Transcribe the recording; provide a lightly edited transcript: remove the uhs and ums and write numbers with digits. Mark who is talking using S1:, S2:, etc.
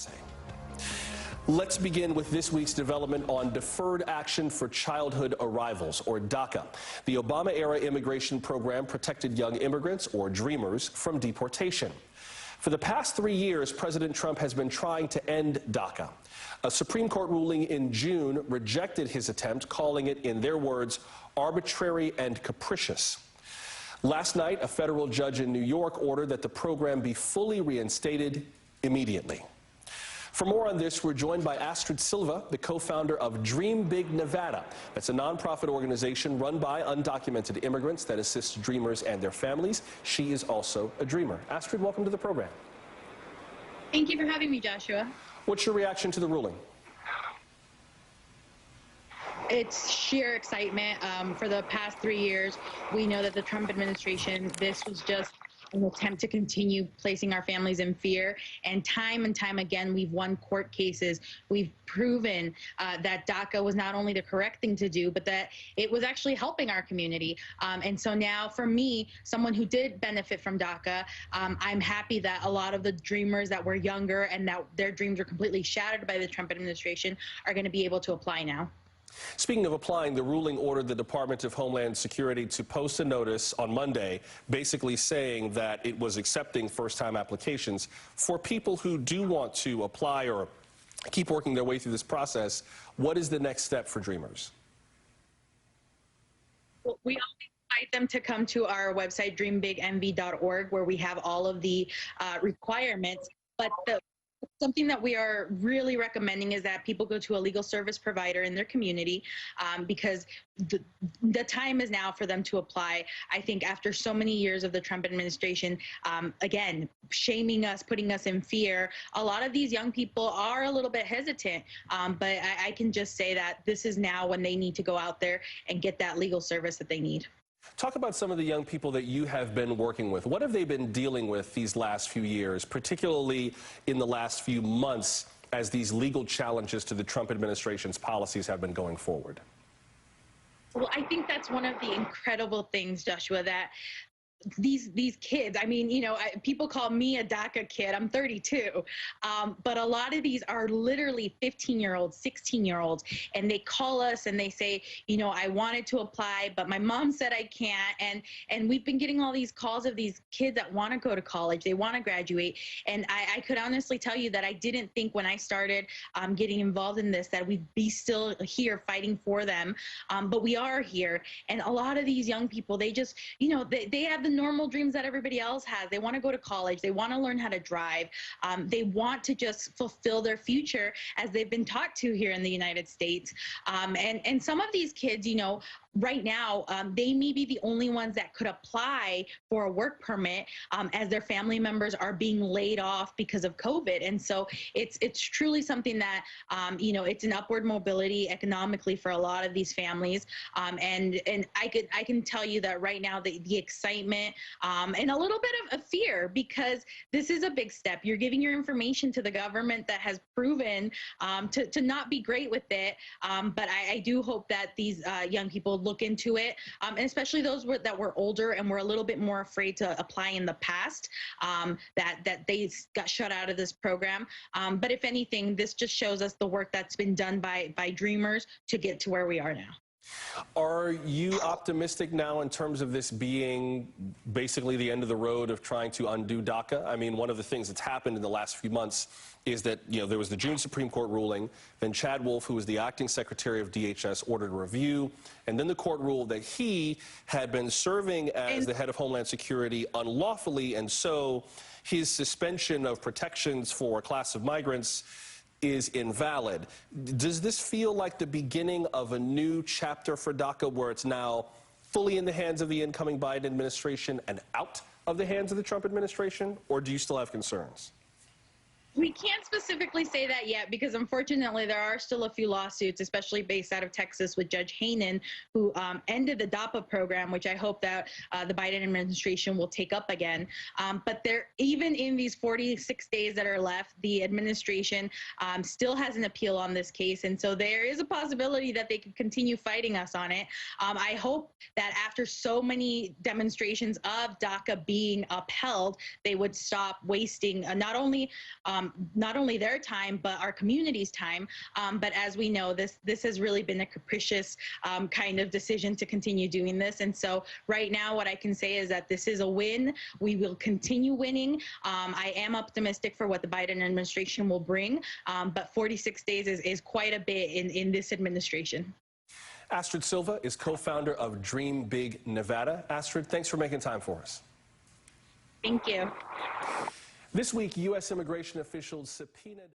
S1: say. Let's begin with this week's development on Deferred Action for Childhood Arrivals, or DACA. The Obama-era immigration program protected young immigrants, or dreamers, from deportation. For the past 3 years, President Trump has been trying to end DACA. A Supreme Court ruling in June rejected his attempt, calling it, in their words, arbitrary and capricious. Last night, a federal judge in New York ordered that the program be fully reinstated immediately. For more on this, we're joined by Astrid Silva, the co-founder of Dream Big Nevada. That's a nonprofit organization run by undocumented immigrants that assists dreamers and their families. She is also a dreamer. Astrid, welcome to the program.
S2: Thank you for having me, Joshua.
S1: What's your reaction to the ruling?
S2: It's sheer excitement. For the past 3 years, we know that the Trump administration, this was just an attempt to continue placing our families in fear. And time again, we've won court cases. We've proven that DACA was not only the correct thing to do, but that it was actually helping our community. And so now, for me, someone who did benefit from DACA, I'm happy that a lot of the dreamers that were younger and that their dreams were completely shattered by the Trump administration are going to be able to apply now.
S1: Speaking of applying, the ruling ordered the Department of Homeland Security to post a notice on Monday basically saying that it was accepting first-time applications. For people who do want to apply or keep working their way through this process, what is the next step for dreamers?
S2: Well, we always invite them to come to our website, dreambignv.org, where we have all of the requirements. But something that we are really recommending is that people go to a legal service provider in their community, because the time is now for them to apply. I think after so many years of the Trump administration, again, shaming us, putting us in fear, a lot of these young people are a little bit hesitant. But I can just say that this is now when they need to go out there and get that legal service that they need.
S1: Talk about some of the young people that you have been working with. What have they been dealing with these last few years, particularly in the last few months as these legal challenges to the Trump administration's policies have been going forward?
S2: Well, I think that's one of the incredible things, Joshua, that these kids, I mean, you know, people call me a DACA kid. I'm 32. But a lot of these are literally 15-year-olds, 16-year-olds, and they call us and they say, you know, I wanted to apply, but my mom said I can't. And we've been getting all these calls of these kids that want to go to college, they want to graduate. And I could honestly tell you that I didn't think when I started getting involved in this that we'd be still here fighting for them. But we are here. And a lot of these young people, they just, you know, they have the normal dreams that everybody else has. They want to go to college. They want to learn how to drive. They want to just fulfill their future as they've been taught to here in the United States. And some of these kids, you know, right now, they may be the only ones that could apply for a work permit as their family members are being laid off because of COVID. And so it's truly something that, you know, it's an upward mobility economically for a lot of these families. And I can tell you that right now the excitement and a little bit of a fear, because this is a big step. You're giving your information to the government that has proven to not be great with it. But I do hope that these young people look into it, and especially those that were older and were a little bit more afraid to apply in the past, that they got shut out of this program. But if anything, this just shows us the work that's been done by dreamers to get to where we are now.
S1: Are you optimistic now in terms of this being basically the end of the road of trying to undo DACA? I mean, one of the things that's happened in the last few months is that, you know, there was the June Supreme Court ruling, then Chad Wolf, who was the acting secretary of DHS, ordered a review, and then the court ruled that he had been serving as the head of Homeland Security unlawfully, and so his suspension of protections for a class of migrants is invalid. Does this feel like the beginning of a new chapter for DACA, where it's now fully in the hands of the incoming Biden administration and out of the hands of the Trump administration, or do you still have concerns?
S2: We can't specifically say that yet because, unfortunately, there are still a few lawsuits, especially based out of Texas with Judge Hainan, who ended the DAPA program, which I hope that the Biden administration will take up again. But even in these 46 days that are left, the administration still has an appeal on this case. And so there is a possibility that they could continue fighting us on it. I hope that after so many demonstrations of DACA being upheld, they would stop wasting not only not only their time, but our community's time. But as we know, this has really been a capricious kind of decision to continue doing this. And so right now, what I can say is that this is a win. We will continue winning. I am optimistic for what the Biden administration will bring, but 46 days is quite a bit in this administration.
S1: Astrid Silva is co-founder of Dream Big Nevada. Astrid, thanks for making time for us.
S2: Thank you.
S1: This week, U.S. immigration officials subpoenaed